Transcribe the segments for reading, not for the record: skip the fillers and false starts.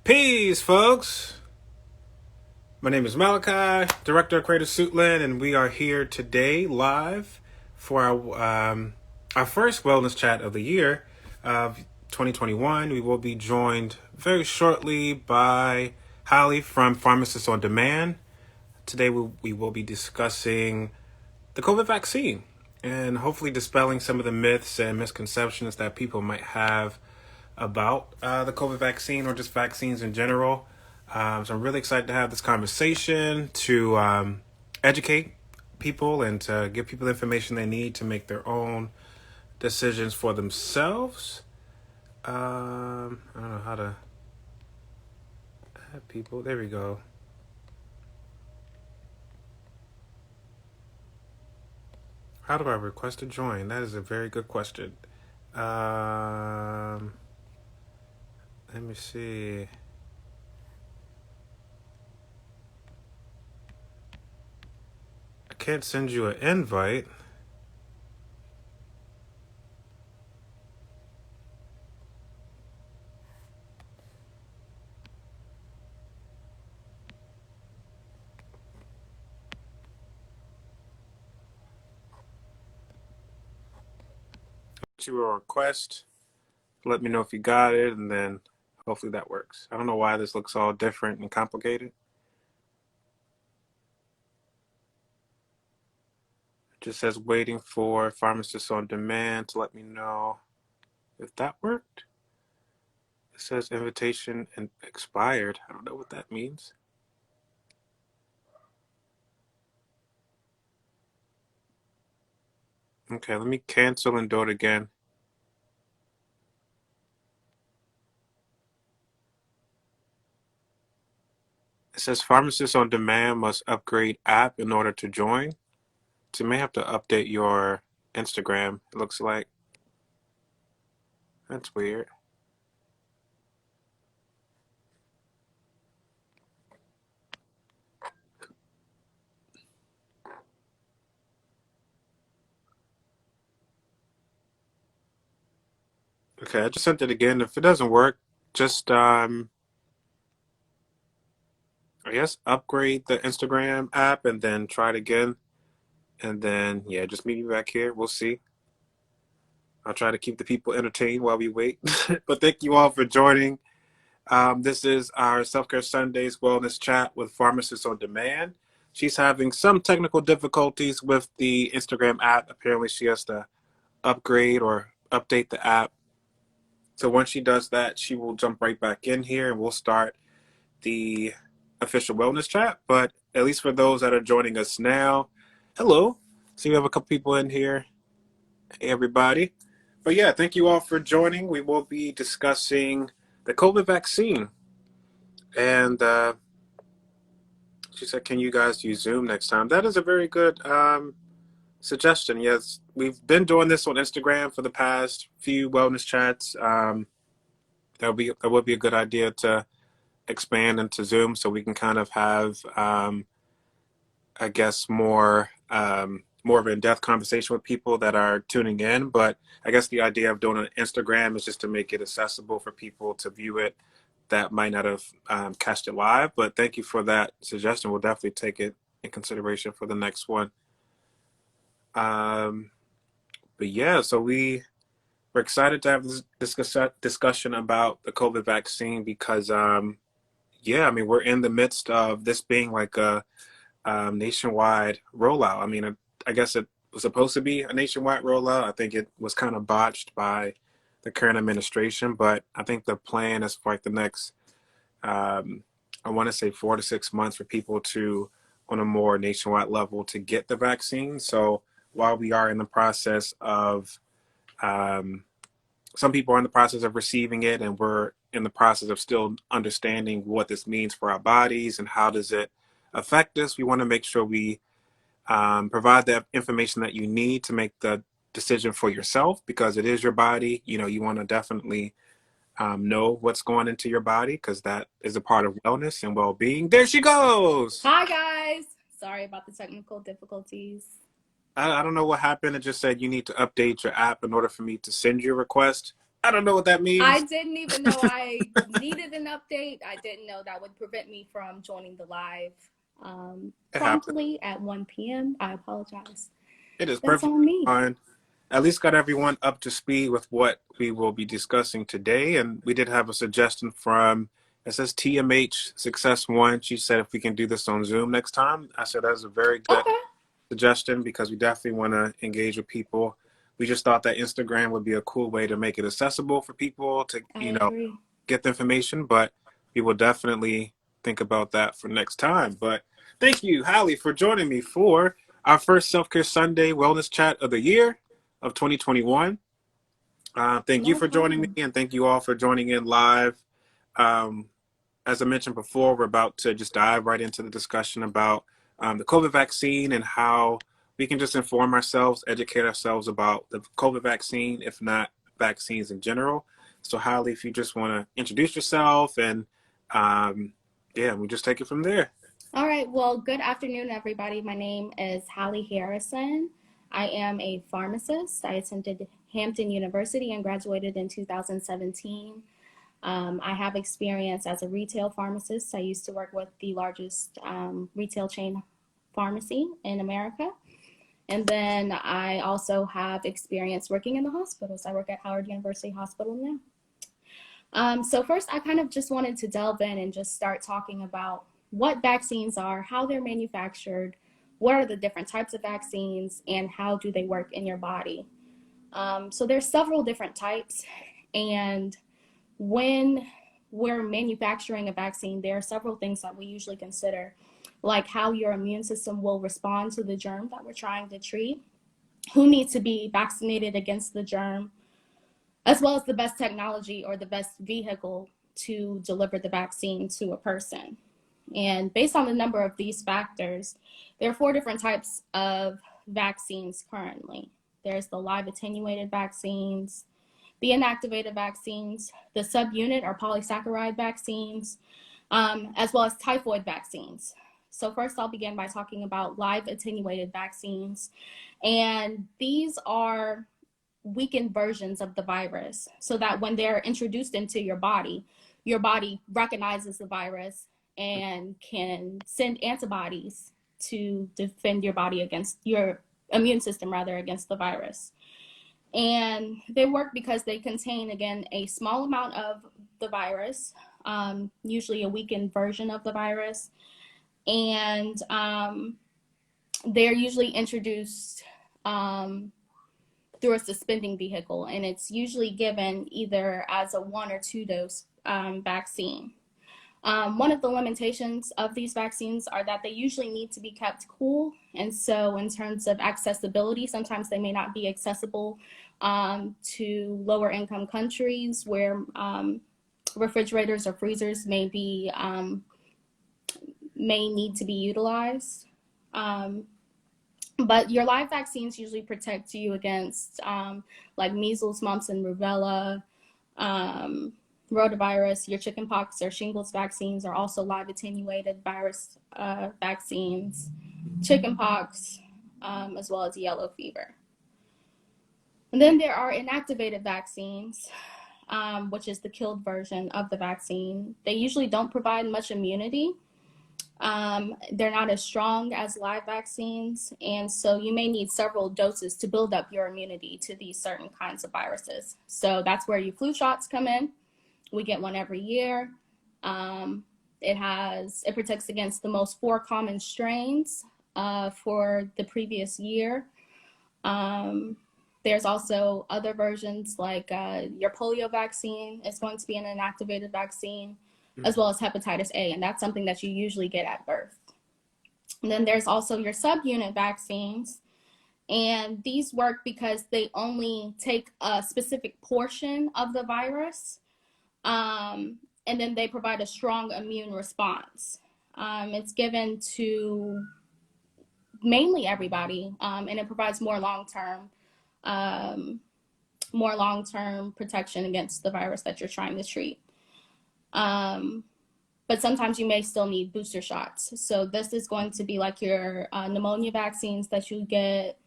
Peace, folks. My name is Malachi, Director of Creative Suitland, and we are here today live for our first wellness chat of the year of 2021. We will be joined very shortly by Halle from Pharmassist on Demand. Today we will be discussing the COVID vaccine and hopefully dispelling some of the myths and misconceptions that people might have about the COVID vaccine or just vaccines in general. So I'm really excited to have this conversation to educate people and to give people the information they need to make their own decisions for themselves. I don't know how to add people. There we go. How do I request to join? That is a very good question. Let me see. I can't send you an invite. You a request. Let me know if you got it, and then hopefully that works. I don't know why this looks all different and complicated. It just says waiting for Pharmacist on Demand to let me know if that worked. It says invitation and expired. I don't know what that means. Okay, let me cancel and do it again. It says Pharmacist on Demand must upgrade app in order to join. So you may have to update your Instagram, it looks like. That's weird. Okay, I just sent it again. If it doesn't work, just I guess upgrade the Instagram app and then try it again. And then yeah, just meet me back here. We'll see. I'll try to keep the people entertained while we wait. But thank you all for joining. This is our Self-Care Sundays Wellness Chat with Pharmacist on Demand. She's having some technical difficulties with the Instagram app. Apparently she has to upgrade or update the app. So once she does that, she will jump right back in here and we'll start the official wellness chat. But at least for those that are joining us now, hello. So we have a couple people in here. Hey, everybody. But yeah, thank you all for joining. We will be discussing the COVID vaccine. And she said, can you guys use Zoom next time? That is a very good suggestion. Yes, we've been doing this on Instagram for the past few wellness chats. That would be a good idea to expand into Zoom so we can kind of have, I guess, more of an in-depth conversation with people that are tuning in. But I guess the idea of doing an Instagram is just to make it accessible for people to view it that might not have catched it live. But thank you for that suggestion. We'll definitely take it in consideration for the next one. But yeah, so we're excited to have this discussion about the COVID vaccine because, yeah, I mean, we're in the midst of this being like a nationwide rollout. I mean, I guess it was supposed to be a nationwide rollout. I think it was kind of botched by the current administration, but I think the plan is for like the next, I want to say 4 to 6 months for people to, on a more nationwide level, to get the vaccine. So while we are in the process of, some people are in the process of receiving it, and we're in the process of still understanding what this means for our bodies and how does it affect us. We want to make sure we provide the information that you need to make the decision for yourself because it is your body. You know, you want to definitely know what's going into your body because that is a part of wellness and well-being. There she goes. Hi, guys. Sorry about the technical difficulties. I don't know what happened. It just said you need to update your app in order for me to send you a request. I don't know what that I means. didn't even know I needed an update. I didn't know that would prevent me from joining the live It happens. promptly at 1 p.m. I apologize. It is That's perfectly on me. fine. At least got everyone up to speed with what we will be discussing today. And we did have a suggestion from, it says TMH Success One. She said if we can do this on Zoom next time. I said that's a very good Okay. suggestion because we definitely want to engage with people. We just thought that Instagram would be a cool way to make it accessible for people to, I agree. get the information, but we will definitely think about that for next time. But thank you, Halle, for joining me for our first Self Care Sunday wellness chat of the year of 2021. Thank you No for joining me, problem. and thank you all for joining in live. Um, as I mentioned before, we're about to just dive right into the discussion about the COVID vaccine and how we can just inform ourselves, educate ourselves about the COVID vaccine, if not vaccines in general. So, Holly, if you just want to introduce yourself and yeah, we just take it from there. All right. Well, good afternoon, everybody. My name is Halle Harrison. I am a pharmacist. I attended Hampton University and graduated in 2017. I have experience as a retail pharmacist. I used to work with the largest retail chain pharmacy in America. And then I also have experience working in the hospitals. I work at Howard University Hospital now. So first, I kind of just wanted to delve in and just start talking about what vaccines are, how they're manufactured, what are the different types of vaccines, and how do they work in your body. So there's several different types, and when we're manufacturing a vaccine, there are several things that we usually consider, like how your immune system will respond to the germ that we're trying to treat, who needs to be vaccinated against the germ, as well as the best technology or the best vehicle to deliver the vaccine to a person. And based on the number of these factors, there are 4 different types of vaccines currently. There's the live attenuated vaccines, the inactivated vaccines, the subunit or polysaccharide vaccines, as well as typhoid vaccines. So first I'll begin by talking about live attenuated vaccines. And these are weakened versions of the virus so that when they're introduced into your body recognizes the virus and can send antibodies to defend your body against your immune system rather against the virus. And they work because they contain, again, a small amount of the virus, usually a weakened version of the virus. And they're usually introduced through a suspending vehicle, and it's usually given either as a 1 or 2 dose vaccine. One of the limitations of these vaccines are that they usually need to be kept cool. And so in terms of accessibility, sometimes they may not be accessible to lower income countries where refrigerators or freezers may need to be utilized. But your live vaccines usually protect you against like measles, mumps, and rubella, rotavirus. Your chickenpox or shingles vaccines are also live attenuated virus vaccines, chickenpox, as well as yellow fever. And then there are inactivated vaccines, which is the killed version of the vaccine. They usually don't provide much immunity. They're not as strong as live vaccines, and so you may need several doses to build up your immunity to these certain kinds of viruses. So that's where your flu shots come in. We get one every year. It protects against the most 4 common strains for the previous year. There's also other versions like your polio vaccine is going to be an inactivated vaccine, as well as hepatitis A, and that's something that you usually get at birth. And then there's also your subunit vaccines, and these work because they only take a specific portion of the virus, and then they provide a strong immune response. It's given to mainly everybody, and it provides more long-term protection against the virus that you're trying to treat. But sometimes you may still need booster shots. So this is going to be like your pneumonia vaccines that you get,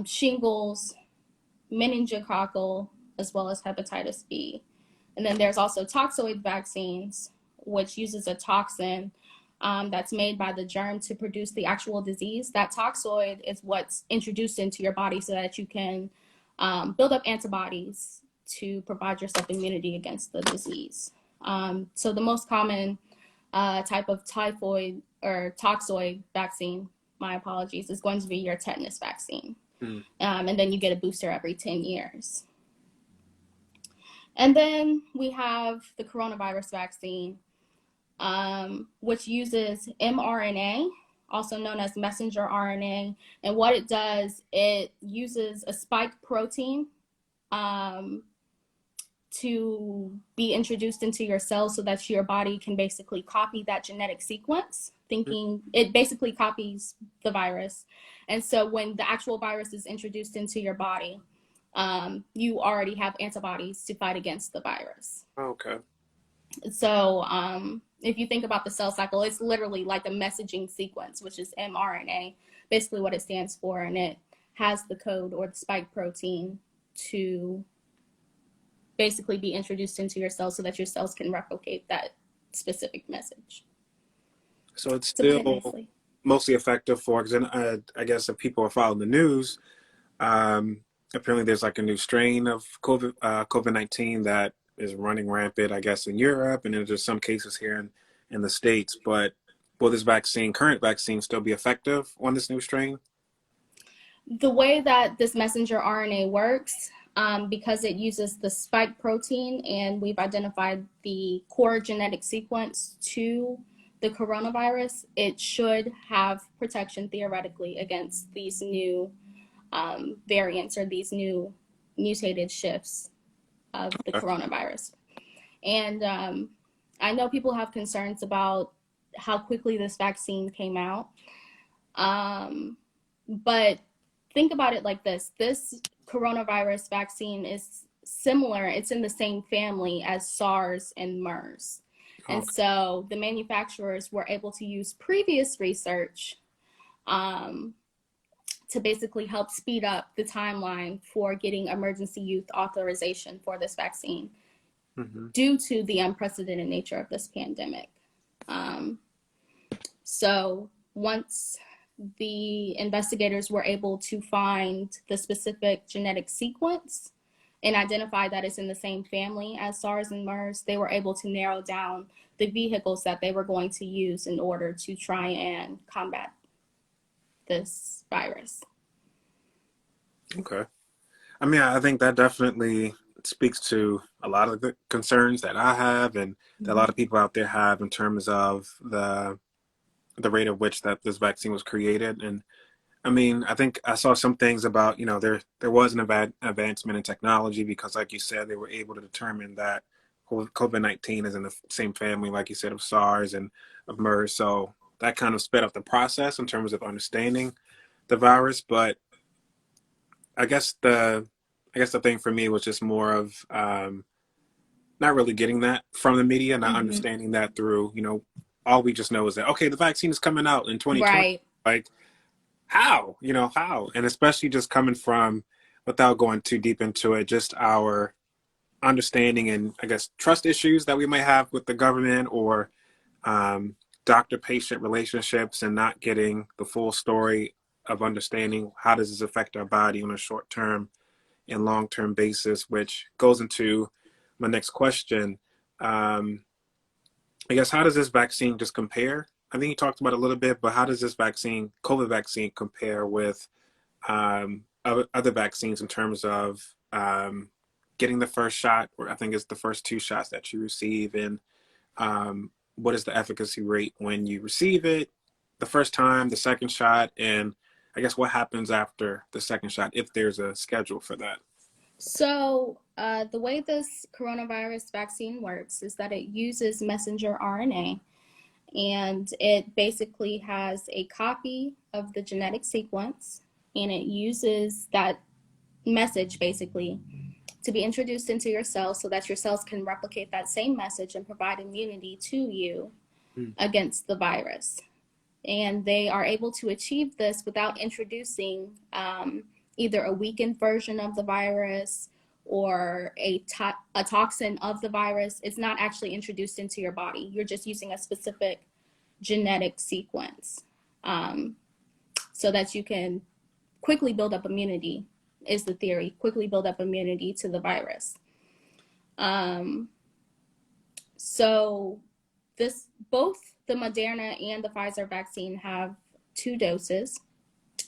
shingles, meningococcal, as well as hepatitis B. And then there's also toxoid vaccines, which uses a toxin that's made by the germ to produce the actual disease. That toxoid is what's introduced into your body so that you can build up antibodies to provide yourself immunity against the disease. So the most common type of typhoid or toxoid vaccine, my apologies, is going to be your tetanus vaccine. And then you get a booster every 10 years. And then we have the coronavirus vaccine, which uses mRNA, also known as messenger RNA. And what it does, it uses a spike protein to be introduced into your cells so that your body can basically copy that genetic sequence, thinking it basically copies the virus. And so when the actual virus is introduced into your body, you already have antibodies to fight against the virus. Okay. So if you think about the cell cycle, it's literally like a messaging sequence, which is mRNA, basically what it stands for, and it has the code or the spike protein to basically be introduced into your cells so that your cells can replicate that specific message. So it's still mostly effective for, because I guess if people are following the news, apparently there's like a new strain of COVID-19 that is running rampant, I guess, in Europe, and then there's some cases here in the States. But will this current vaccine, still be effective on this new strain? The way that this messenger RNA works, because it uses the spike protein and we've identified the core genetic sequence to the coronavirus, it should have protection theoretically against these new variants or these new mutated shifts of the coronavirus. And I know people have concerns about how quickly this vaccine came out. But think about it like this. This coronavirus vaccine is similar. It's in the same family as SARS and MERS. And so the manufacturers were able to use previous research to basically help speed up the timeline for getting emergency use authorization for this vaccine due to the unprecedented nature of this pandemic. So once the investigators were able to find the specific genetic sequence and identify that it's in the same family as SARS and MERS, they were able to narrow down the vehicles that they were going to use in order to try and combat this virus. Okay. I mean, I think that definitely speaks to a lot of the concerns that I have and that a lot of people out there have in terms of the rate at which that this vaccine was created. And I mean, I think I saw some things about, there was an advancement in technology because, like you said, they were able to determine that COVID-19 is in the same family, like you said, of SARS and of MERS. So that kind of sped up the process in terms of understanding the virus. But I guess the thing for me was just more of not really getting that from the media, not understanding that through, all we just know is that, okay, the vaccine is coming out in 2020. Right. Like, how? How? And especially just coming from, without going too deep into it, just our understanding and, I guess, trust issues that we might have with the government or doctor-patient relationships and not getting the full story of understanding how does this affect our body on a short-term and long-term basis, which goes into my next question. I guess, how does this vaccine just compare? I think you talked about it a little bit, but how does this COVID vaccine, compare with other vaccines in terms of getting the first shot, or I think it's the first 2 shots that you receive, and what is the efficacy rate when you receive it the first time, the second shot, and I guess what happens after the second shot, if there's a schedule for that? So the way this coronavirus vaccine works is that it uses messenger RNA, and it basically has a copy of the genetic sequence, and it uses that message basically to be introduced into your cells so that your cells can replicate that same message and provide immunity to you against the virus. And they are able to achieve this without introducing either a weakened version of the virus or a toxin of the virus, it's not actually introduced into your body. You're just using a specific genetic sequence so that you can quickly build up immunity, is the theory, quickly build up immunity to the virus. So both the Moderna and the Pfizer vaccine have 2 doses.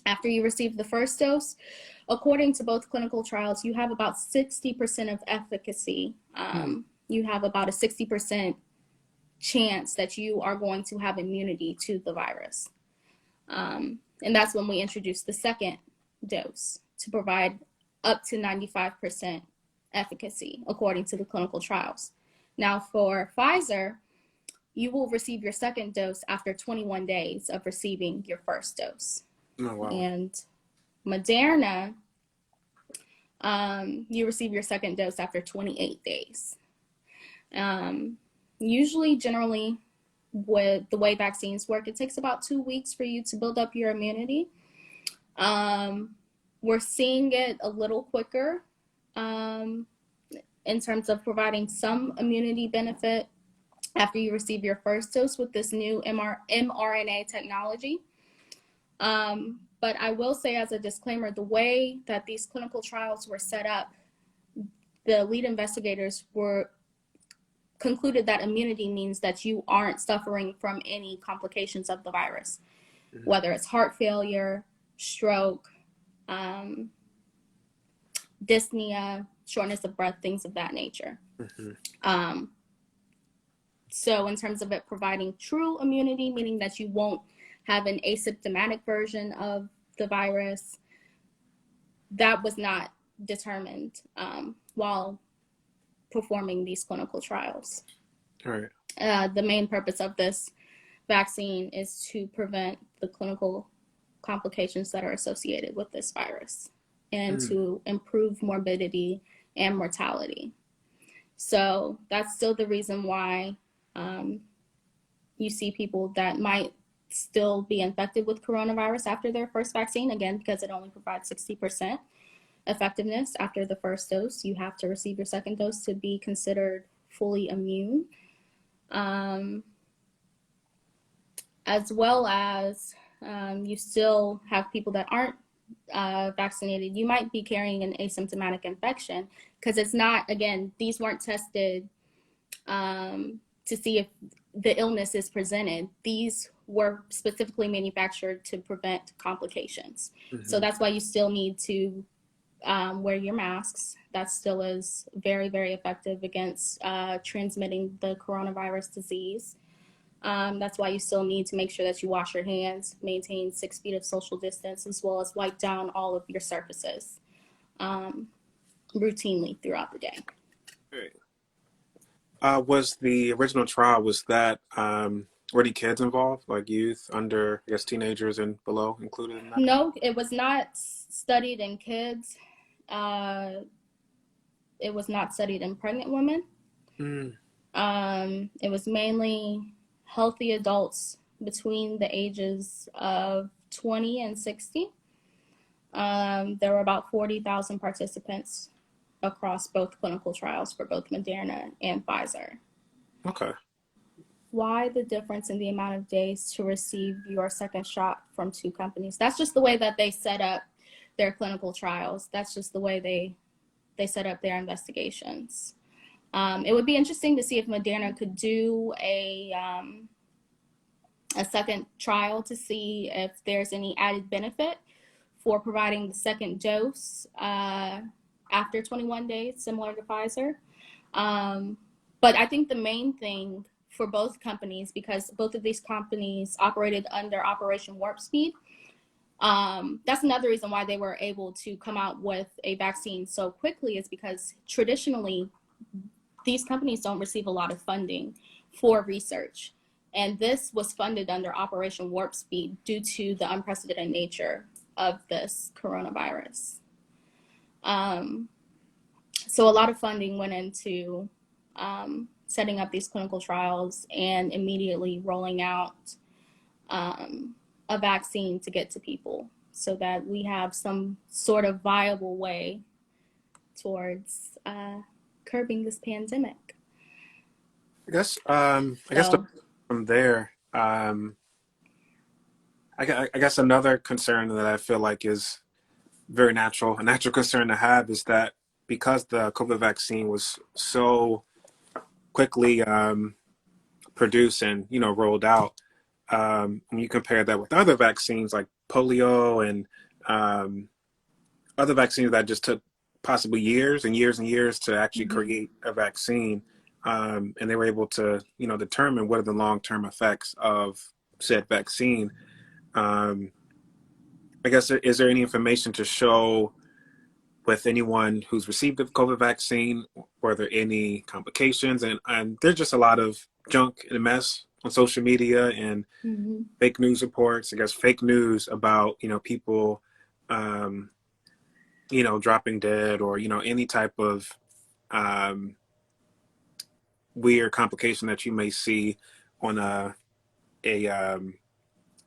After you receive the first dose, according to both clinical trials, you have about 60% of efficacy. You have about a 60% chance that you are going to have immunity to the virus. And that's when we introduce the second dose to provide up to 95% efficacy, according to the clinical trials. Now, for Pfizer, you will receive your second dose after 21 days of receiving your first dose. Oh, wow. And Moderna, you receive your second dose after 28 days. Usually, generally, with the way vaccines work, it takes about 2 weeks for you to build up your immunity. We're seeing it a little quicker in terms of providing some immunity benefit after you receive your first dose with this new mRNA technology. But I will say, as a disclaimer, the way that these clinical trials were set up, the lead investigators concluded that immunity means that you aren't suffering from any complications of the virus, whether it's heart failure, stroke, dyspnea, shortness of breath, things of that nature. So in terms of it providing true immunity, meaning that you won't have an asymptomatic version of the virus, that was not determined while performing these clinical trials. All right. The main purpose of this vaccine is to prevent the clinical complications that are associated with this virus and to improve morbidity and mortality. So that's still the reason why you see people that might still be infected with coronavirus after their first vaccine, again, because it only provides 60% effectiveness after the first dose. You have to receive your second dose to be considered fully immune. As well as you still have people that aren't vaccinated. You might be carrying an asymptomatic infection because it's not, again, these weren't tested to see if the illness is presented. These were specifically manufactured to prevent complications. So that's why you still need to wear your masks. That still is very, very effective against transmitting the coronavirus disease. That's why you still need to make sure that you wash your hands, maintain 6 feet of social distance, as well as wipe down all of your surfaces routinely throughout the day. Right. Was the original trial, was that were any kids involved, like youth under, I guess, teenagers and below included in that? No, it was not studied in kids. It was not studied in pregnant women. It was mainly healthy adults between the ages of 20 and 60. There were about 40,000 participants across both clinical trials for both Moderna and Pfizer. Okay. Why the difference in the amount of days to receive your second shot from 2 companies? That's just the way that they set up their clinical trials. That's just the way they set up their investigations. It would be interesting to see if Moderna could do a second trial to see if there's any added benefit for providing the second dose after 21 days, similar to Pfizer. But I think the main thing for both companies, because both of these companies operated under Operation Warp Speed, that's another reason why they were able to come out with a vaccine so quickly, is because traditionally these companies don't receive a lot of funding for research. And this was funded under Operation Warp Speed due to the unprecedented nature of this coronavirus. So a lot of funding went into setting up these clinical trials and immediately rolling out a vaccine to get to people so that we have some sort of viable way towards curbing this pandemic. I guess So, from there, I guess another concern that I feel like is very natural, a natural concern to have is that because the COVID vaccine was so quickly produced and rolled out, when you compare that with other vaccines like polio and other vaccines that just took possibly years and years and years to actually create a vaccine, and they were able to determine what are the long-term effects of said vaccine. Um, I guess, is there any information to show with anyone who's received the COVID vaccine? Were there any complications? And there's just a lot of junk and mess on social media and fake news reports. I guess fake news about people, dropping dead or any type of um, weird complication that you may see on a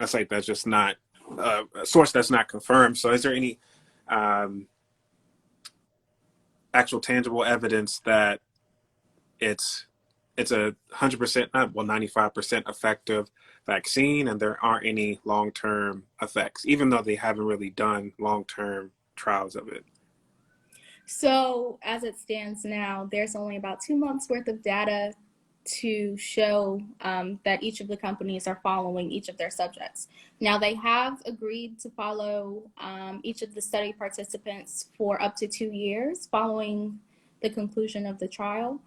site that's just not a source that's not confirmed. So, is there any um, actual tangible evidence that it's a 100%, not, well, 95% effective vaccine, and there aren't any long-term effects, even though they haven't really done long-term trials of it? so as it stands now, there's only about 2 months worth of data to show that each of the companies are following each of their subjects. Now, they have agreed to follow each of the study participants for up to 2 years following the conclusion of the trial.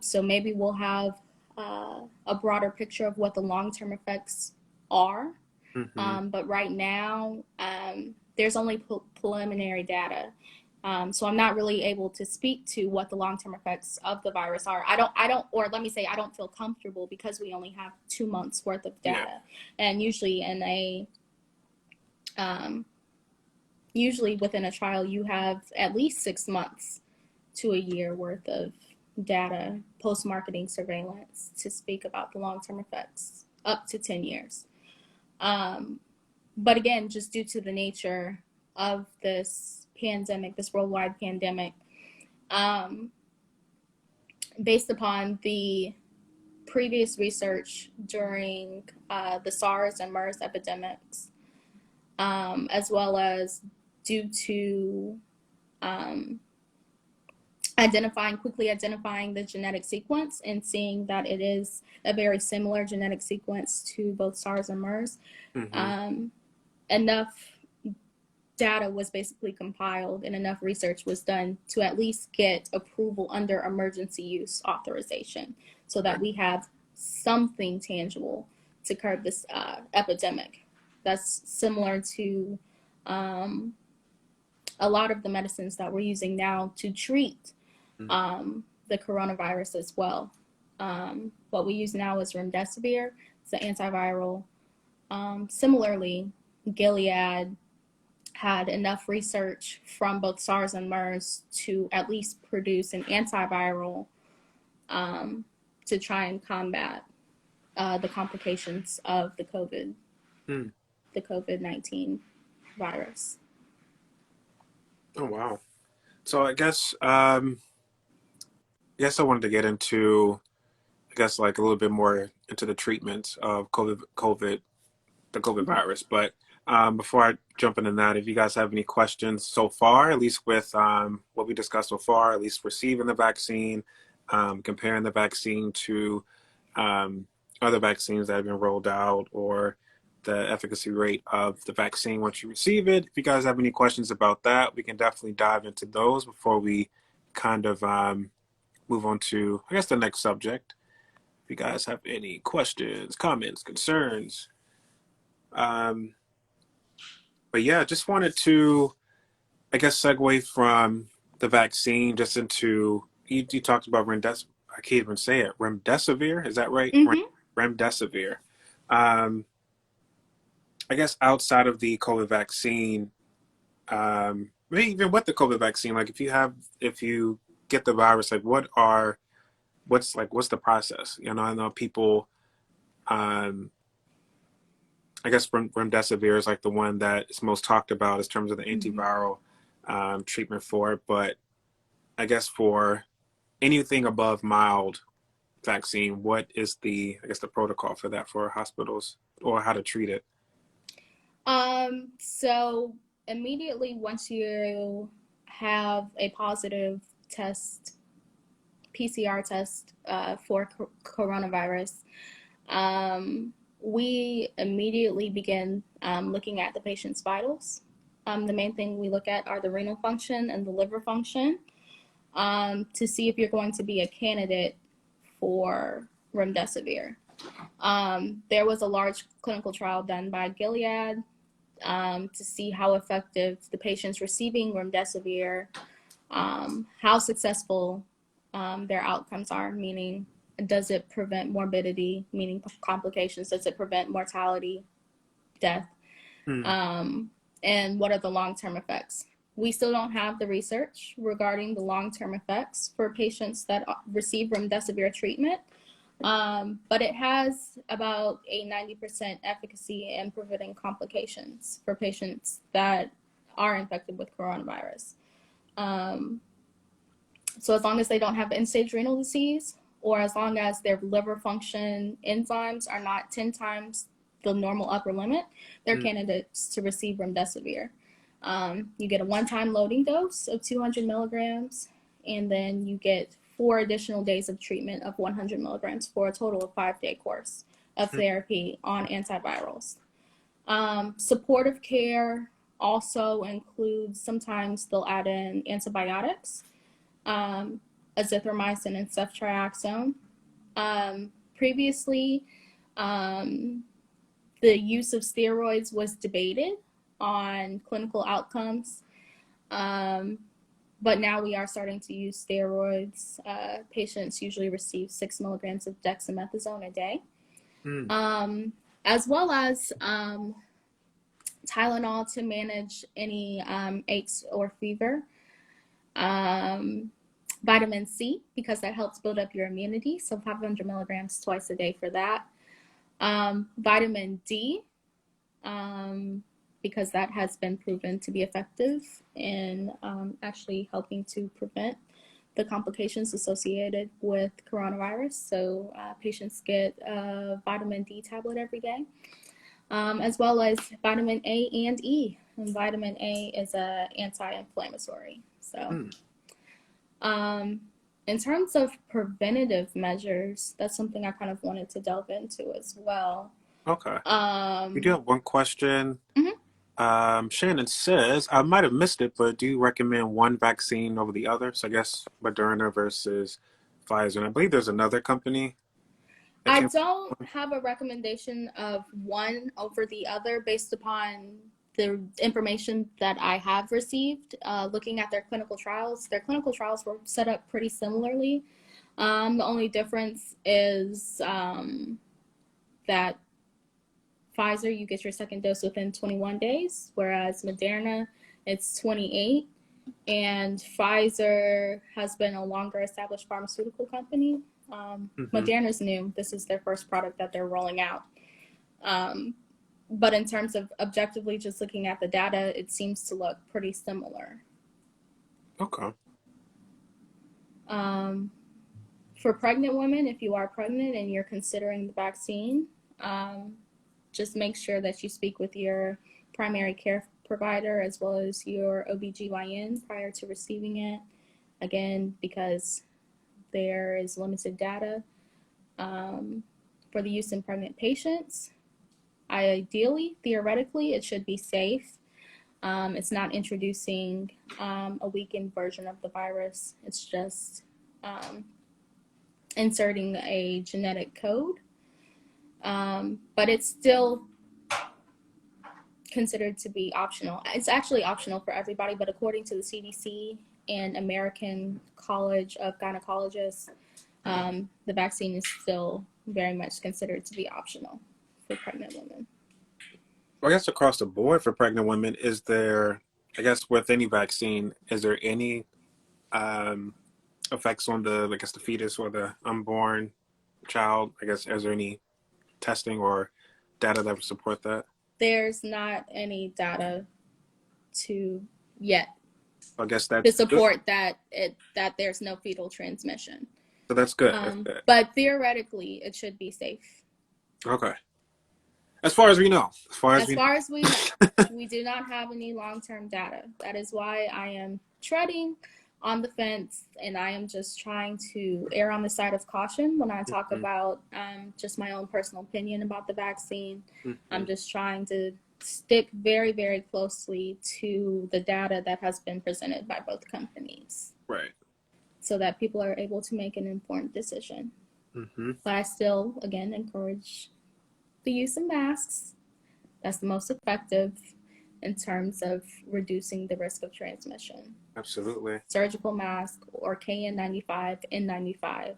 So maybe we'll have a broader picture of what the long-term effects are. But right now, there's only preliminary data. So I'm not really able to speak to what the long-term effects of the virus are. I don't, or let me say, I don't feel comfortable because we only have 2 months worth of data. Yeah. And usually within a trial, you have at least 6 months to a year worth of data, post-marketing surveillance to speak about the long-term effects, up to 10 years. But again, just due to the nature of this pandemic, this worldwide pandemic, based upon the previous research during the SARS and MERS epidemics, as well as due to quickly identifying the genetic sequence and seeing that it is a very similar genetic sequence to both SARS and MERS, enough data was basically compiled and enough research was done to at least get approval under emergency use authorization so that we have something tangible to curb this epidemic. That's similar to a lot of the medicines that we're using now to treat the coronavirus as well. What we use now is remdesivir. It's an antiviral. Similarly, Gilead had enough research from both SARS and MERS to at least produce an antiviral to try and combat the complications of the COVID-19 virus. Oh, wow. So I guess I wanted to get into, I guess, like a little bit more into the treatment of the COVID virus. But before I jump into that, if you guys have any questions so far, at least with what we discussed so far, at least receiving the vaccine, comparing the vaccine to other vaccines that have been rolled out, or the efficacy rate of the vaccine once you receive it. If you guys have any questions about that, we can definitely dive into those before we kind of move on to, I guess, the next subject. If you guys have any questions, comments, concerns. But yeah, just wanted to, I guess, segue from the vaccine just into, you talked about remdesivir. I can't even say it. Remdesivir, is that right? Remdesivir. I guess outside of the COVID vaccine, maybe even with the COVID vaccine, like if you get the virus, like what's the process? I know people, I guess remdesivir is like the one that is most talked about in terms of the antiviral treatment for it. But I guess for anything above mild vaccine, what is the, I guess, the protocol for that for hospitals or how to treat it? So immediately once you have a positive test, PCR test for coronavirus, we immediately begin looking at the patient's vitals. The main thing we look at are the renal function and the liver function to see if you're going to be a candidate for remdesivir. There was a large clinical trial done by Gilead to see how effective the patients receiving remdesivir, how successful their outcomes are, meaning does it prevent morbidity, meaning complications, does it prevent mortality, death, Hmm. and what are the long-term effects. We still don't have the research regarding the long-term effects for patients that receive remdesivir treatment, but it has about a 90% efficacy in preventing complications for patients that are infected with coronavirus. Um, so as long as they don't have end-stage renal disease, or as long as their liver function enzymes are not 10 times the normal upper limit, they're candidates to receive remdesivir. You get a one-time loading dose of 200 milligrams, and then you get 4 additional days of treatment of 100 milligrams for a total of 5-day course of therapy on antivirals. Supportive care also includes, sometimes they'll add in antibiotics, azithromycin and ceftriaxone. Previously, the use of steroids was debated on clinical outcomes, but now we are starting to use steroids. Patients usually receive 6 milligrams of dexamethasone a day, as well as Tylenol to manage any aches or fever. Vitamin C, because that helps build up your immunity, so 500 milligrams twice a day for that. Vitamin D, because that has been proven to be effective in actually helping to prevent the complications associated with coronavirus. So patients get a vitamin D tablet every day, as well as vitamin A and E. And vitamin A is an anti-inflammatory. So in terms of preventative measures, that's something I kind of wanted to delve into as well. Okay. We do have one question. Mhm. Shannon says, I might have missed it, but do you recommend one vaccine over the other? So I guess Moderna versus Pfizer. And I believe there's another company that I came. don't have a recommendation of one over the other based upon the information that I have received. Looking at their clinical trials were set up pretty similarly. The only difference is that Pfizer, you get your second dose within 21 days, whereas Moderna, it's 28. And Pfizer has been a longer established pharmaceutical company. Moderna's new. This is their first product that they're rolling out. But in terms of objectively just looking at the data, it seems to look pretty similar. Okay. For pregnant women, if you are pregnant and you're considering the vaccine, just make sure that you speak with your primary care provider as well as your OBGYN prior to receiving it. Again, because there is limited data for the use in pregnant patients. Ideally, theoretically, it should be safe. It's not introducing a weakened version of the virus. It's just inserting a genetic code. But it's still considered to be optional. It's actually optional for everybody, but according to the CDC and American College of Gynecologists, the vaccine is still very much considered to be optional for pregnant women. Well, I guess across the board for pregnant women, is there, I guess with any vaccine, is there any effects on the, I guess, the fetus or the unborn child? I guess, is there any testing or data that would support that? There's not any data to yet I guess to that's good. support that there's no fetal transmission. So that's good. That's good. But theoretically, it should be safe. Okay. As far as we know. As far as we know, we do not have any long-term data. That is why I am treading on the fence, and I am just trying to err on the side of caution when I talk about just my own personal opinion about the vaccine. I'm just trying to stick very, very closely to the data that has been presented by both companies. Right. So that people are able to make an informed decision. But I still, again, encourage the use of masks. That's the most effective in terms of reducing the risk of transmission. Absolutely. Surgical mask or KN95, N95,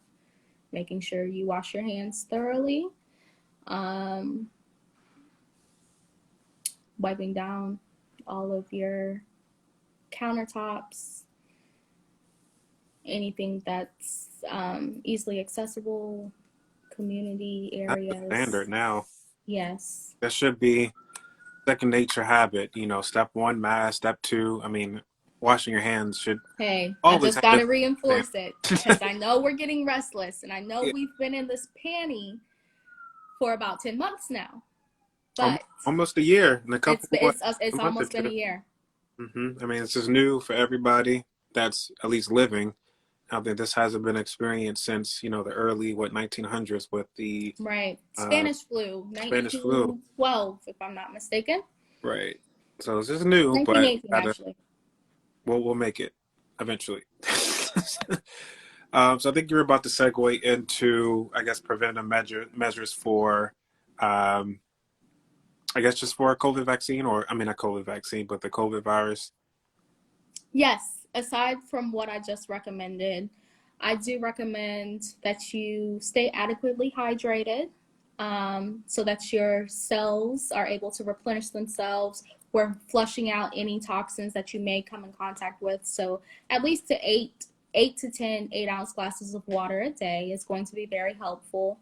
making sure you wash your hands thoroughly, wiping down all of your countertops, anything that's easily accessible, community areas. That's the standard now. Yes. That should be second nature habit. You know, step 1, mask. Step 2, I mean, washing your hands should Hey, I always just got to have reinforce it because I know we're getting restless, and I know Yeah. we've been in this panty for about 10 months now. But almost a year and a couple. It's almost been a year. I mean, this is new for everybody that's at least living. I think this hasn't been experienced since, you know, the early 1900s with the right Spanish flu, Spanish flu, 1912, if I'm not mistaken. Right. So this is new, but 1918 actually. We'll make it eventually. So I think you're about to segue into, I guess, preventive measures for, I guess, just for a COVID vaccine, or I mean, not COVID vaccine, but the COVID virus. Yes. Aside from what I just recommended, I do recommend that you stay adequately hydrated so that your cells are able to replenish themselves. We're flushing out any toxins that you may come in contact with. So at least to 8 to 10 8-ounce glasses of water a day is going to be very helpful.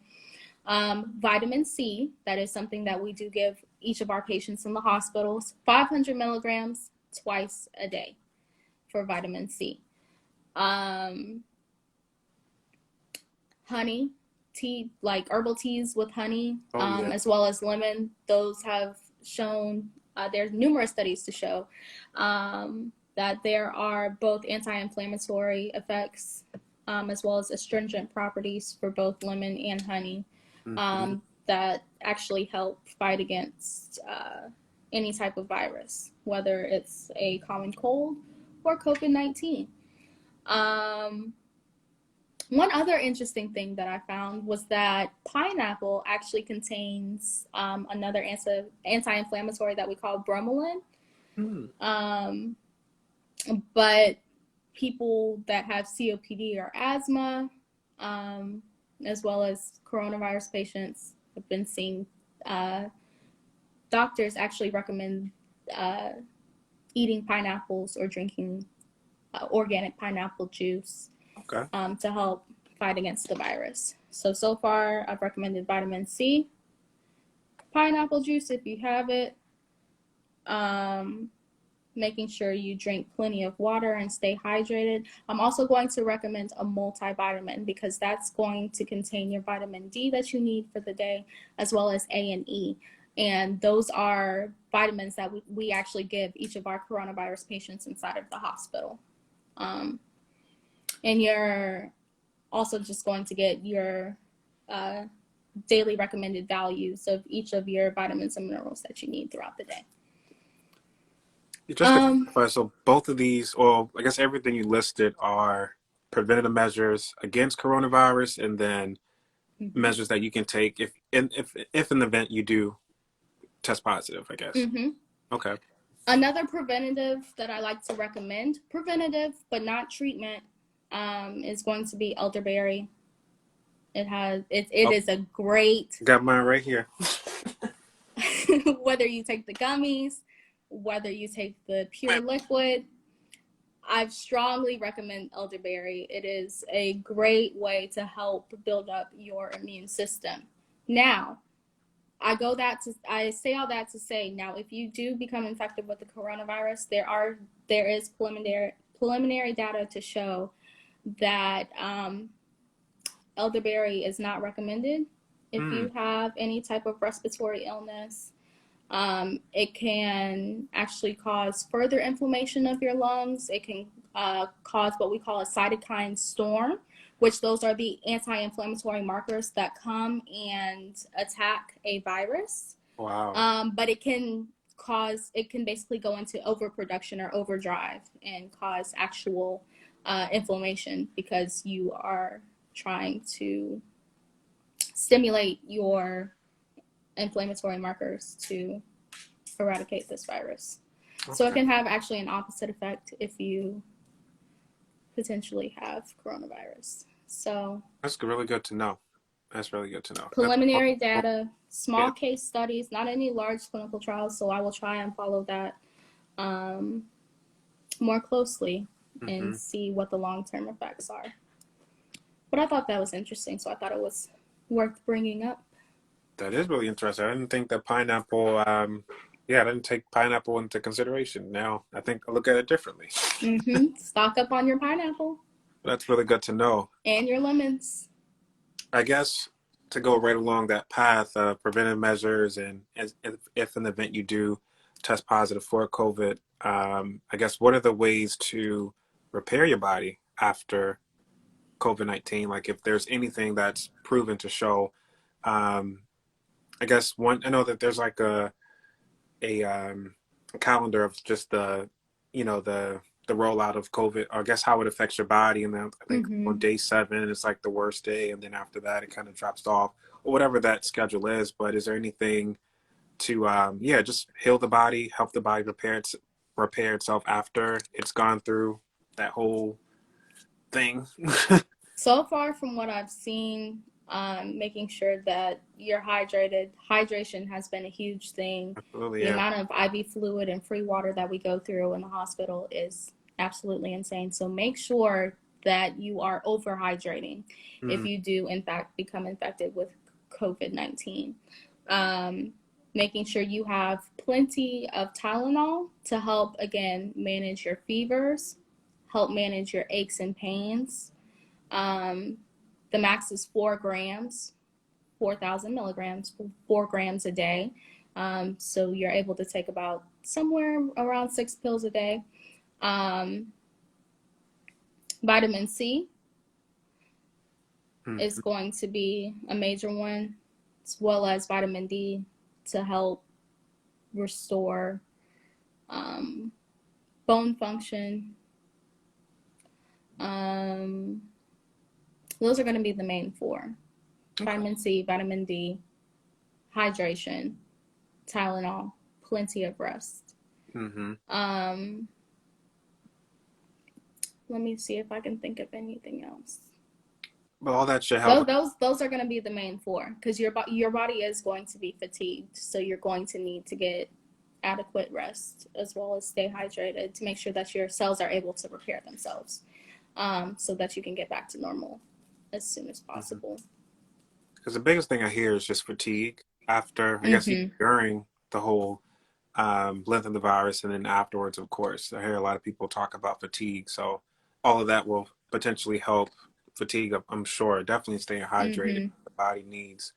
Vitamin C, that is something that we do give each of our patients in the hospitals, 500 milligrams twice a day for vitamin C. Honey, tea, like herbal teas with honey, as well as lemon, those have shown, there's numerous studies to show that there are both anti-inflammatory effects as well as astringent properties for both lemon and honey that actually help fight against any type of virus, whether it's a common cold or COVID-19. One other interesting thing that I found was that pineapple actually contains another anti-inflammatory that we call bromelain. But people that have COPD or asthma, as well as coronavirus patients, have been seeing doctors actually recommend eating pineapples or drinking organic pineapple juice to help fight against the virus. So far, I've recommended vitamin C, pineapple juice if you have it, making sure you drink plenty of water and stay hydrated. I'm also going to recommend a multivitamin because that's going to contain your vitamin D that you need for the day, as well as A and E. And those are vitamins that we actually give each of our coronavirus patients inside of the hospital. And you're also just going to get your daily recommended values of each of your vitamins and minerals that you need throughout the day. So both of these, or I guess everything you listed, are preventative measures against coronavirus, and then measures that you can take if in the event you do test positive, I guess. Okay. Another preventative that I like to recommend, preventative but not treatment, is going to be elderberry. It is a great. Got mine right here. Whether you take the gummies, whether you take the pure liquid, I strongly recommend elderberry. It is a great way to help build up your immune system. Now, I say all that to say, now if you do become infected with the coronavirus, there is preliminary data to show that elderberry is not recommended if you have any type of respiratory illness. It can actually cause further inflammation of your lungs. It can cause what we call a cytokine storm, which those are the anti-inflammatory markers that come and attack a virus. Wow. But it can basically go into overproduction or overdrive and cause actual inflammation, because you are trying to stimulate your inflammatory markers to eradicate this virus. Okay. So it can have actually an opposite effect if you potentially have coronavirus. So That's really good to know. That's really good to know. preliminary data, small case studies, not any large clinical trials. So I will try and follow that more closely and see what the long-term effects are. But I thought that was interesting, so I thought it was worth bringing up. That is really interesting. I didn't think that pineapple, I didn't take pineapple into consideration. Now I think I'll look at it differently. Stock up on your pineapple. That's really good to know. And your lemons. I guess to go right along that path of preventive measures, and if in the event you do test positive for COVID, I guess what are the ways to repair your body after COVID-19? Like if there's anything that's proven to show, I guess I know that there's like a calendar of just the rollout of COVID, or I guess how it affects your body. And then I think on day 7, it's like the worst day. And then after that, it kind of drops off, or whatever that schedule is. But is there anything to, just heal the body, help the body repair itself after it's gone through that whole thing? So far from what I've seen, making sure that you're hydrated. Hydration has been a huge thing. Absolutely, the amount of IV fluid and free water that we go through in the hospital is absolutely insane. So make sure that you are overhydrating if you do, in fact, become infected with COVID-19. Making sure you have plenty of Tylenol to help, again, manage your fevers, help manage your aches and pains. The max is 4 grams, 4,000 milligrams, 4 grams a day. So you're able to take about somewhere around 6 pills a day. Vitamin C is going to be a major one, as well as vitamin D to help restore bone function. Those are going to be the main 4. Okay. Vitamin C, vitamin D, hydration, Tylenol, plenty of rest. Let me see if I can think of anything else. Well, all that should help. Those are going to be the main 4, because your body is going to be fatigued, so you're going to need to get adequate rest as well as stay hydrated to make sure that your cells are able to repair themselves, so that you can get back to normal as soon as possible. Because the biggest thing I hear is just fatigue after, I guess, during the whole length of the virus, and then afterwards, of course. I hear a lot of people talk about fatigue. So all of that will potentially help fatigue, I'm sure. Definitely staying hydrated. The body needs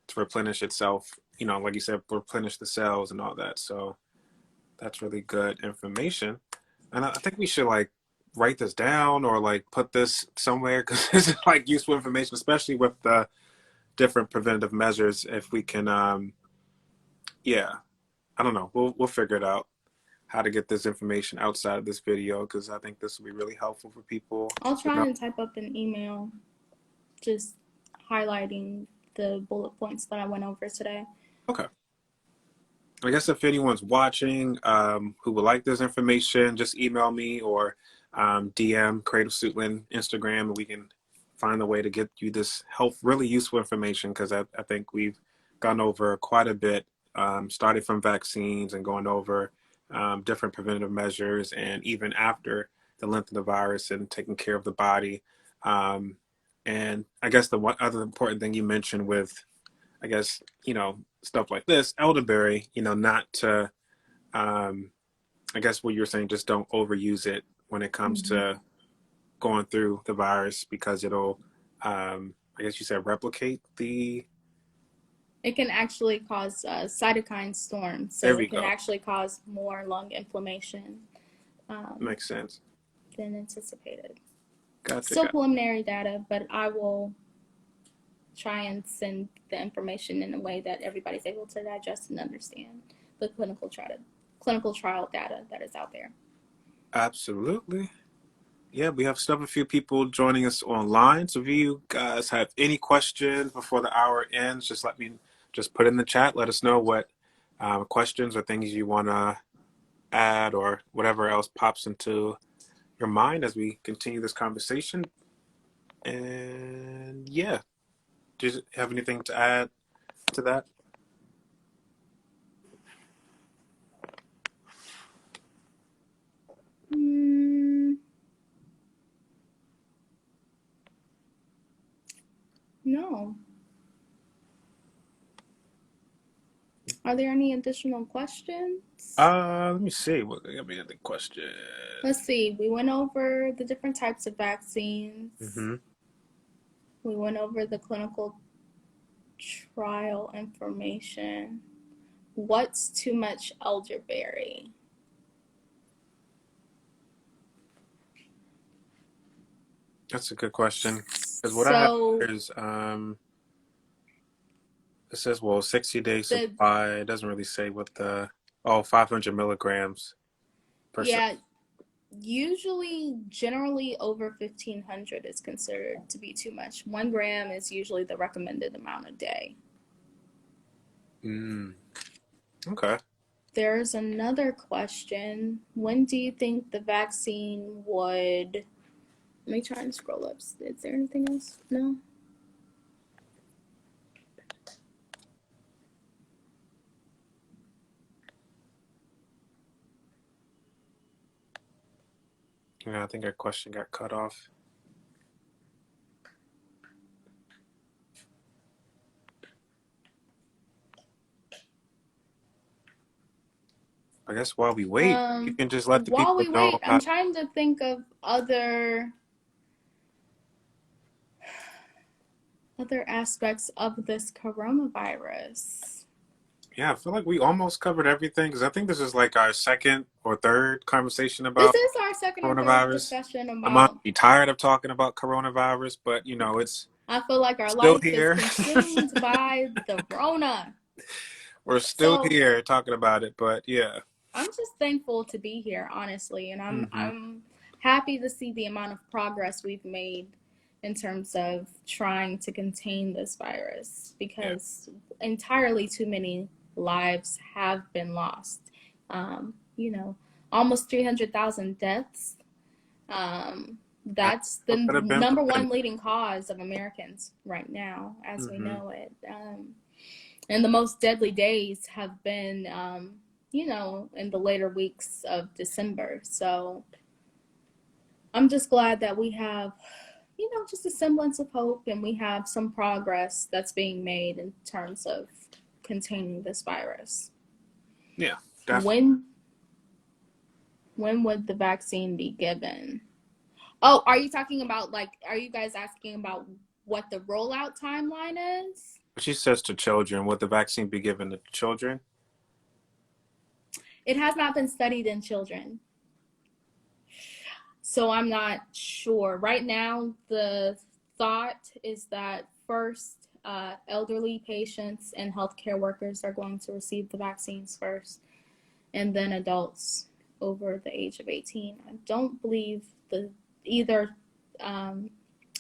to replenish itself, like you said, replenish the cells and all that. So that's really good information. And I think we should write this down, or put this somewhere, because this is useful information, especially with the different preventative measures. If we can, I don't know, we'll figure it out how to get this information outside of this video, because I think this will be really helpful for people. I'll try and type up an email just highlighting the bullet points that I went over today. Okay. I guess if anyone's watching who would like this information, just email me, or DM Creative Suitland Instagram, and we can find a way to get you this really useful information, because I think we've gone over quite a bit, started from vaccines and going over different preventative measures, and even after the length of the virus and taking care of the body. And I guess the one other important thing you mentioned with, I guess, stuff like this, elderberry, not to, I guess what you were saying, just don't overuse it when it comes Mhm. to going through the virus because it'll, I guess you said, replicate the. It can actually cause cytokine storm, There so we it can go. actually cause more lung inflammation um, Makes sense. than anticipated. Gotcha. Still Gotcha. preliminary data, but I will try and send the information in a way that everybody's able to digest and understand the clinical trial data that is out there. Absolutely. Yeah, we have still a few people joining us online. So if you guys have any questions before the hour ends, just put in the chat. Let us know what questions or things you want to add or whatever else pops into your mind as we continue this conversation. And yeah, do you have anything to add to that? No. Are there any additional questions? Let me see. What got me the question? Let's see. We went over the different types of vaccines. Mm-hmm. We went over the clinical trial information. What's too much elderberry? That's a good question. Because what I have So here is it says, well, 60-day the supply. It doesn't really say what the, 500 milligrams per se. yeah, usually generally over 1500 is considered to be too much. 1 gram is usually the recommended amount a day. Mm, okay. There's another question. When do you think the vaccine would? Let me try and scroll up. Is there anything else? No. Yeah, I think our question got cut off. I guess while we wait, you can just let the While people we know wait, I'm how. trying to think of other aspects of this coronavirus. Yeah, I feel like we almost covered everything because I think this is like our second or third conversation This about is our second or third coronavirus. discussion I'm about. honestly tired of talking about coronavirus, but it's I feel like our still life is here. consumed by the Rona. We're still So here talking about it, but yeah. I'm just thankful to be here, honestly, and I'm Hmm. I'm happy to see the amount of progress we've made in terms of trying to contain this virus Yeah. because entirely too many lives have been lost. You know, almost 300,000 deaths. Yeah. That's What the could have been number one prevented. leading cause of Americans right now, as we Hmm. know it. And the most deadly days have been, in the later weeks of December. So I'm just glad that we have, just a semblance of hope and we have some progress that's being made in terms of containing this virus. Yeah, definitely. When when would the vaccine be given? Oh, are you talking about are you guys asking about what the rollout timeline is? She says to children, would the vaccine be given to children? It has not been studied in children. So I'm not sure. Right now, the thought is that first, elderly patients and healthcare workers are going to receive the vaccines first, and then adults over the age of 18. I don't believe either um,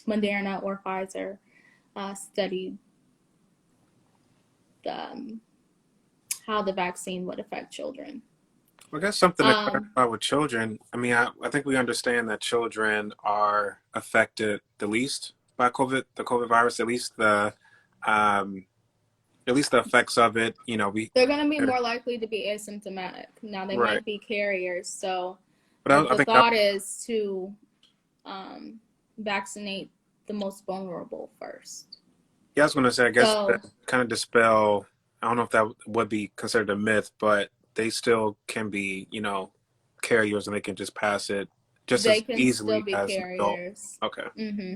Moderna or Pfizer studied um, how the vaccine would affect children. I guess something to Um, clarify with children. I mean, I think we understand that children are affected the least by the COVID virus, um, at least the effects of it. We, they're going to be more likely to be asymptomatic. Now, they right. might be carriers, so But I the think that, thought is to vaccinate the most vulnerable first. yeah, I was going to say, I guess to So, kind of dispel, I don't know if that would be considered a myth, but they still can be, carriers and they can just pass it just They as can still easily be as an adult. carriers. Okay. Mm-hmm.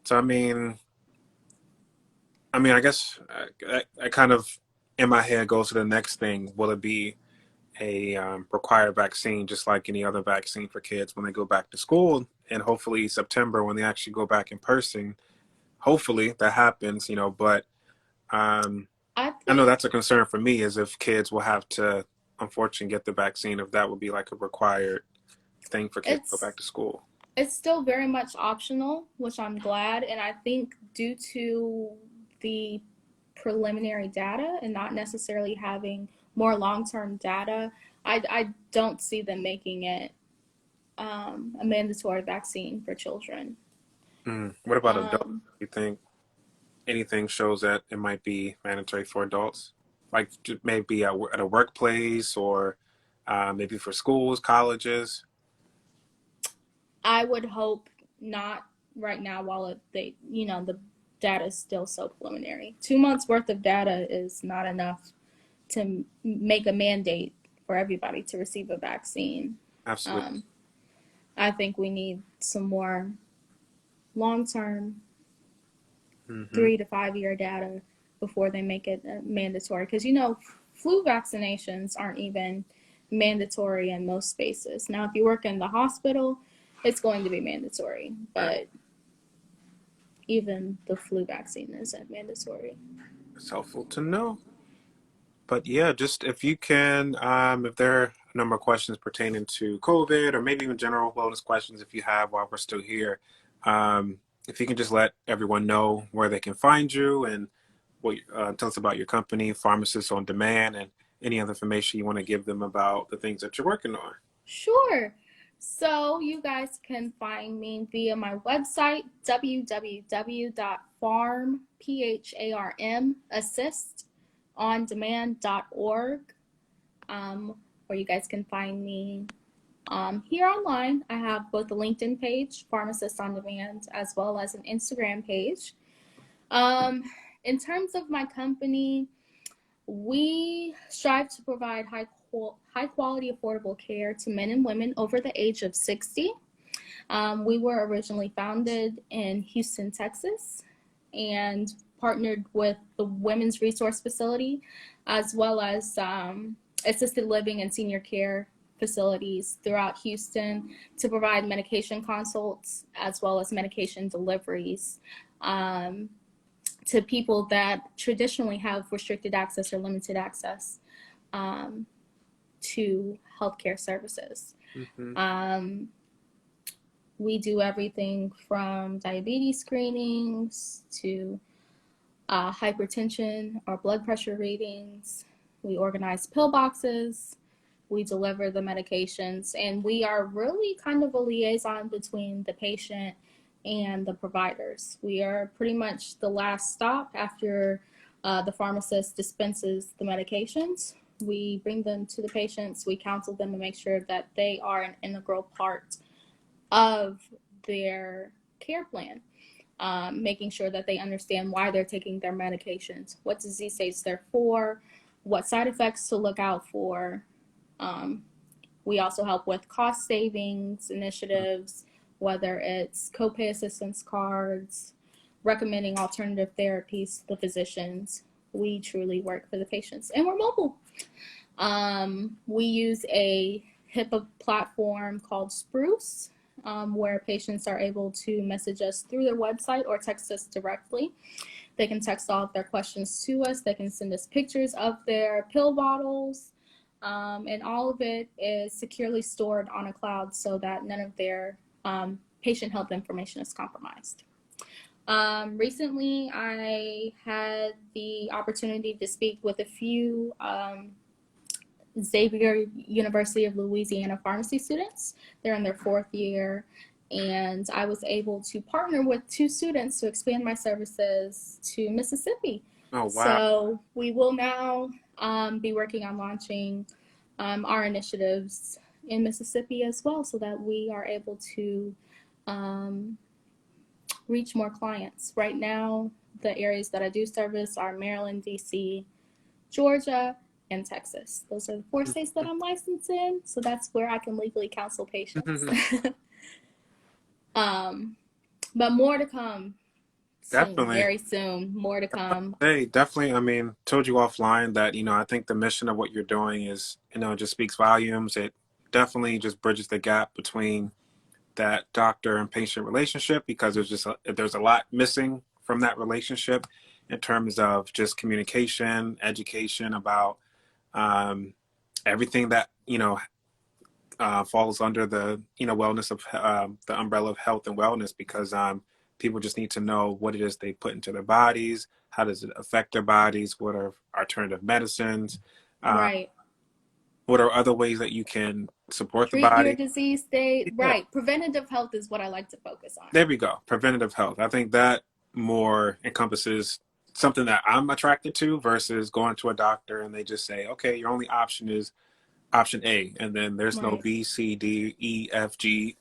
So I guess I kind of in my head goes to the next thing. Will it be a required vaccine, just like any other vaccine for kids when they go back to school? And hopefully September when they actually go back in person, hopefully that happens. But um, I I know think that's a concern for me is if kids will have to unfortunately get the vaccine, if that would be like a required thing for kids to go back it's to school. it's still very much optional, which I'm glad. And I think due to the preliminary data and not necessarily having more long-term data, I don't see them making it a mandatory vaccine for children. What about adults? Um, You think anything shows that it might be mandatory for adults? Like maybe at a workplace or maybe for schools, colleges? I would hope not right now while the data is still so preliminary. 2 months worth of data is not enough to make a mandate for everybody to receive a vaccine. Absolutely. Um, I think we need some more long term Hmm. 3 to 5 year data before they make it mandatory. Because flu vaccinations aren't even mandatory in most spaces. Now, if you work in the hospital, it's going to be mandatory, Right. but even the flu vaccine isn't mandatory. It's helpful to know. But yeah, just if you can, if there are a number of questions pertaining to COVID or maybe even general wellness questions if you have while we're still here, if you can just let everyone know where they can find you and tell us about your company, Pharmacists on Demand, and any other information you want to give them about the things that you're working on. Sure. So you guys can find me via my website, www.pharmassistondemand.org, where you guys can find me here online. I have both a LinkedIn page, Pharmacist on Demand, as well as an Instagram page. Um, in terms of my company, we strive to provide high quality, affordable care to men and women over the age of 60. We were originally founded in Houston, Texas, and partnered with the Women's Resource Facility, as well as assisted living and senior care facilities throughout Houston to provide medication consults as well as medication deliveries. To people that traditionally have restricted access or limited access um, to healthcare services. Hmm. Um, we do everything from diabetes screenings to hypertension or blood pressure readings. We organize pill boxes. We deliver the medications, and we are really kind of a liaison between the patient and the providers. We are pretty much the last stop after the pharmacist dispenses the medications. We bring them to the patients, we counsel them and make sure that they are an integral part of their care plan. Making sure that they understand why they're taking their medications, what disease states they're for, what side effects to look out for. Um, we also help with cost savings initiatives, whether it's copay assistance cards, recommending alternative therapies to the physicians. We truly work for the patients, and we're mobile. We use a HIPAA platform called Spruce, where patients are able to message us through their website or text us directly. They can text all of their questions to us. They can send us pictures of their pill bottles. And all of it is securely stored on a cloud so that none of their patient health information is compromised. Recently, I had the opportunity to speak with a few Xavier University of Louisiana pharmacy students. They're in their 4th year, and I was able to partner with 2 students to expand my services to Mississippi. Oh, wow. So we will now be working on launching our initiatives in Mississippi as well, so that we are able to um, reach more clients. Right now, the areas that I do service are Maryland, DC, Georgia, and Texas. Those are the 4 states that I'm licensed in, so that's where I can legally counsel patients. um, but more to come soon, Definitely. very soon. More to come. Hey, definitely. I mean, told you offline that, I think the mission of what you're doing is, just speaks volumes. It definitely just bridges the gap between that doctor and patient relationship, because there's a lot missing from that relationship in terms of just communication, education about um, everything that, falls under the, wellness of the umbrella of health and wellness, because people just need to know what it is they put into their bodies, how does it affect their bodies, what are alternative medicines, uh, Right. what are other ways that you can support the Treat your body. disease state. Yeah, Right. Preventative health is what I like to focus on. there we go. Preventative health. I think that more encompasses something that I'm attracted to versus going to a doctor and they just say, okay, your only option is option A, and then there's no Right. B, C, D, E, F, G.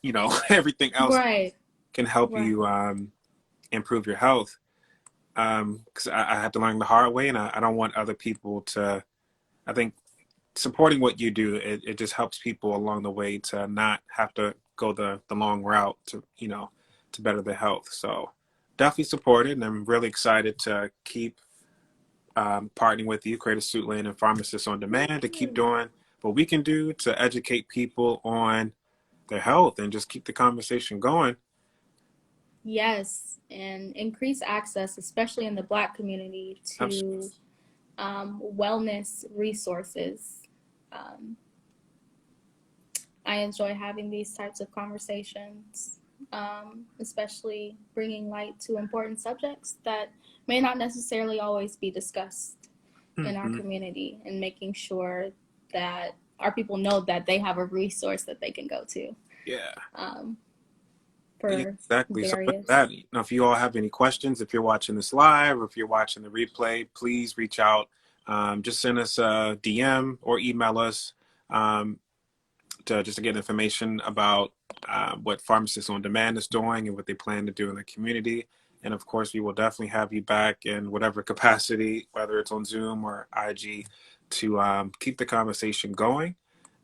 Everything else Right. can help Right. you improve your health. Because I had to learn the hard way, and I don't want other people to. I think supporting what you do, it just helps people along the way to not have to go the long route to to better their health. So definitely support it, and I'm really excited to keep partnering with you, Creative Suitland and Pharmacists on Demand, to keep doing what we can do to educate people on their health and just keep the conversation going. Yes, and increase access, especially in the Black community, Absolutely. to wellness resources. Um, I enjoy having these types of conversations, especially bringing light to important subjects that may not necessarily always be discussed in our Mm-hmm. community, and making sure that our people know that they have a resource that they can go to Yeah. um, Yeah, for exactly. So with various. that, if you all have any questions, if you're watching this live or if you're watching the replay, please reach out. Just send us a DM or email us um, to get information about what Pharmacists on Demand is doing and what they plan to do in the community. And of course, we will definitely have you back in whatever capacity, whether it's on Zoom or IG, to keep the conversation going.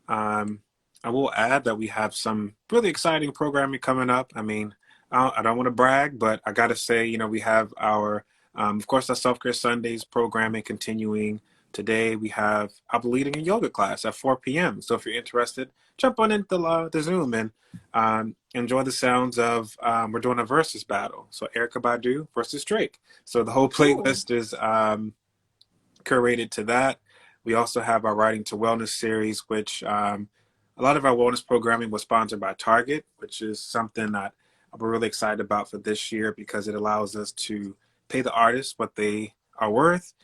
Um, I will add that we have some really exciting programming coming up. I mean, I don't want to brag, but I got to say, we have our, of course, our Self Care Sundays programming continuing. Today we have, I'll be leading a yoga class at 4 p.m. So if you're interested, jump on into the Zoom and enjoy the sounds of, we're doing a versus battle. So Erica Badu versus Drake. So the whole Ooh, playlist is curated to that. We also have our Writing to Wellness series, which a lot of our wellness programming was sponsored by Target, which is something that we're really excited about for this year because it allows us to pay the artists what they are worth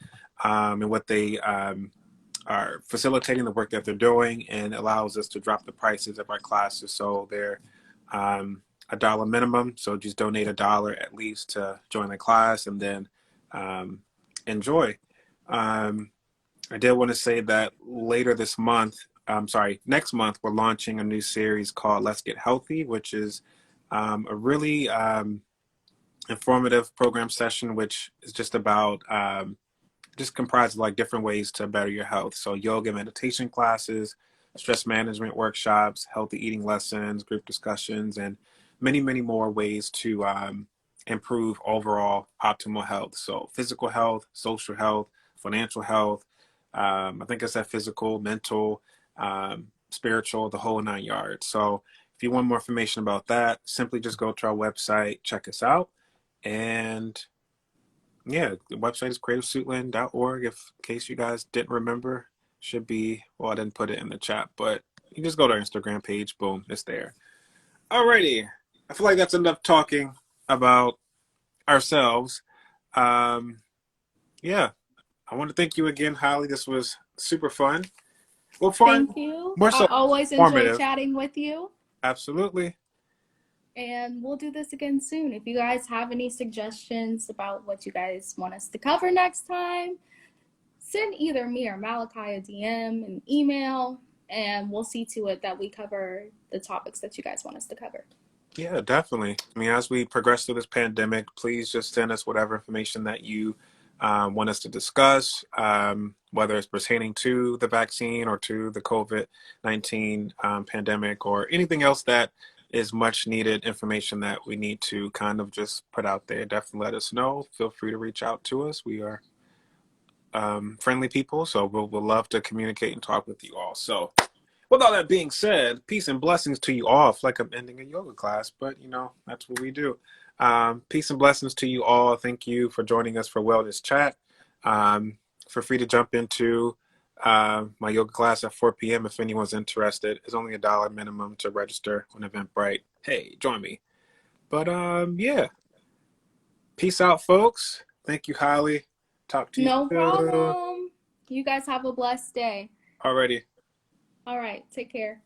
and what they are facilitating the work that they're doing, and allows us to drop the prices of our classes so they're $1 minimum. So just donate $1 at least to join the class and then enjoy. Um, I did want to say that later this month, next month, we're launching a new series called Let's Get Healthy, which is a really informative program session, which is just about just comprised of like different ways to better your health. So yoga, meditation classes, stress management workshops, healthy eating lessons, group discussions, and many, many more ways to improve overall optimal health. So physical health, social health, financial health. I think I said physical, mental, spiritual, the whole 9 yards. So if you want more information about that, simply just go to our website, check us out. And yeah, the website is creativesuitland.org. If in case you guys didn't remember, should be, well, I didn't put it in the chat, but you just go to our Instagram page, boom, it's there. Alrighty. I feel like that's enough talking about ourselves. Um, yeah, I want to thank you again, Holly. This was super fun. Well, fun, thank you. more I so always enjoy informative. chatting with you. Absolutely. And we'll do this again soon. If you guys have any suggestions about what you guys want us to cover next time, send either me or Malachi a DM, an email, and we'll see to it that we cover the topics that you guys want us to cover. Yeah, definitely. I mean, as we progress through this pandemic, please just send us whatever information that you want us to discuss, whether it's pertaining to the vaccine or to the COVID-19 pandemic or anything else that is much needed information that we need to kind of just put out there. Definitely let us know. Feel free to reach out to us. We are friendly people, so we'll love to communicate and talk with you all. So with all that being said, peace and blessings to you all. I feel like I'm ending a yoga class, but you know, that's what we do. Peace and blessings to you all. Thank you for joining us for Wellness Chat. Feel free to jump into my yoga class at 4 p.m. if anyone's interested. It's only $1 minimum to register on Eventbrite. Hey, join me. But yeah, peace out, folks. Thank you, Holly. Talk to you No soon. problem. You guys have a blessed day. Already. All right. Take care.